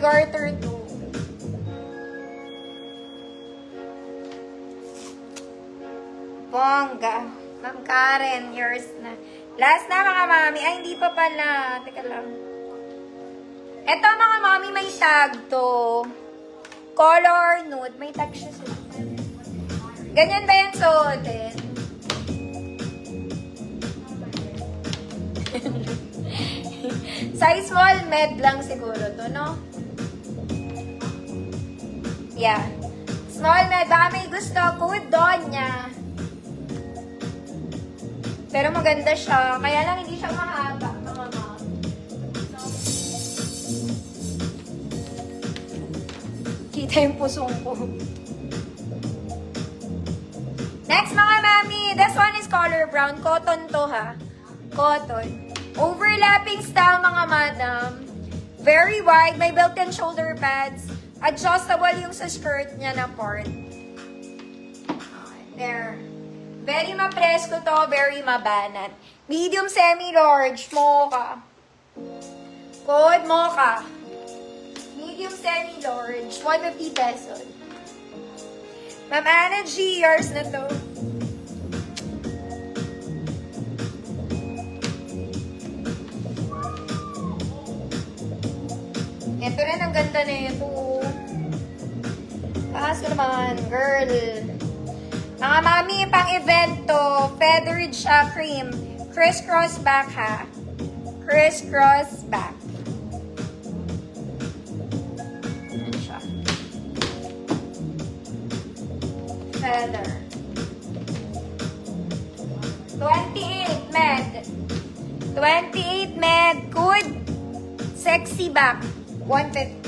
garter too. Bongga. Ma'am Karen, yours na. Last na mga mami. Ay, hindi pa pala. Teka lang. Eto mga mami, may tag to. Color nude. May tag siya sa ganyan ba yan suotin? Size small, med lang siguro to, no? Yeah. Small med. Baka may gusto. Code doon niya. Pero maganda siya. Kaya lang hindi siya mahaba. Mga ma'am. Kita yung pusong ko. Next mga mami. This one is color brown. Cotton to ha. Cotton. Overlapping style mga madam. Very wide. May built-in shoulder pads. Adjustable yung sa skirt niya na part. There. Very mapresko to, very mabanat. Medium, semi-large, mocha. Code mocha. Medium, semi-large, 150 pesos. Ma'am Anna G, yours na to. Ito rin, ang ganda na ito. Kaso naman, girl. Mga mami, pang event to. Feathered siya, cream. Criss-cross back, ha? Criss-cross back. Ayan siya. Feather. 28 med. 28 med. Good. Sexy back. 150.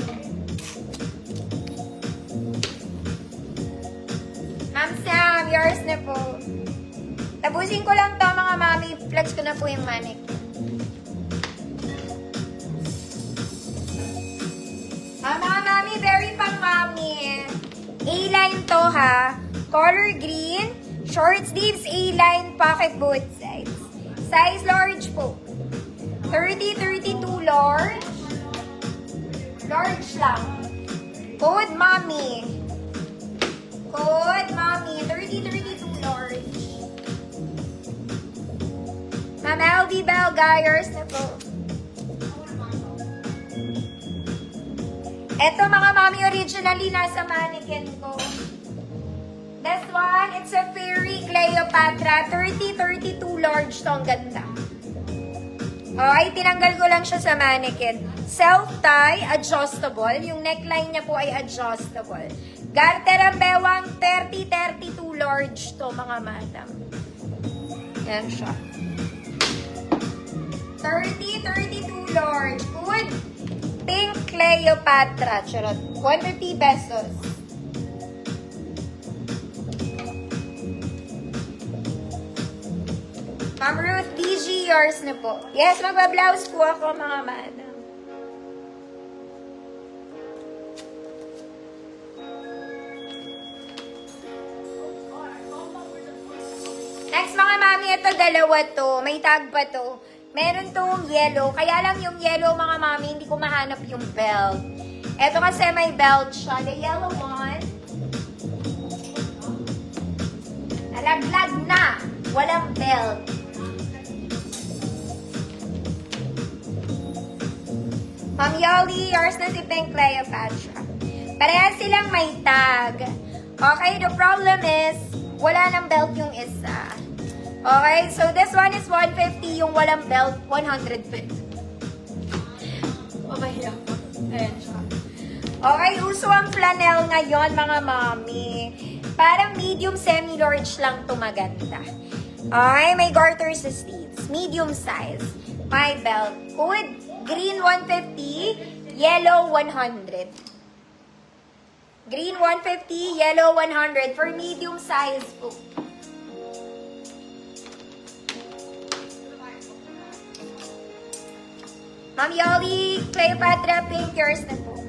Ma'am Sam, yours na po. Tapusin ko lang to mga mami. Flex ko na po yung manik. Mga mami, very pang mami. A-line to ha. Color green. Short sleeves A-line. Pocket both sides. Size large po. 30-32 large. Large lang. Code mami. Code, mommy. 30-32 large. Ma'am LB Belgayers na po. Ito mga mami, originally nasa mannequin ko. This one, it's a Fairy Cleopatra. 30-32 large to. Ang ganda. Okay, tinanggal ko lang siya sa mannequin. Self-tie, adjustable. Yung neckline niya po ay adjustable. Garter ang bewang 30-32 large to mga madam. Yan siya. 30-32 large. Good. Pink Cleopatra. Charot. 150 pesos. Ma'am Ruth BG, yours na po. Yes, magba-blouse po ako mga madam. Next mga mami, ito dalawa to. May tag pa to. Meron tong yellow. Kaya lang yung yellow mga mami, hindi ko mahanap yung belt. Ito kasi may belt siya. The yellow one. Nalaglag na. Walang belt. Ma'am Yoli, yours na si Pink Cleopatra. Parehas silang may tag. Okay, the problem is, wala ng belt yung isa. Okay, so this one is 150, yung walang belt, 100 pesos. Pabaya ko. Ayan siya. Okay, uso ang flannel ngayon, mga mami. Parang medium, semi-large lang to maganda. Okay, may garter sa sleeves. Medium size. May belt. Good. Green 150, yellow 100. Green 150, yellow 100 for medium size po. Ma'am Yoli, Cleopatra, pink, yours na po.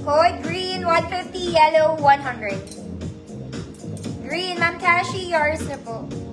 Code green 150, yellow 100. Green, Ma'am Tashi, yours na po.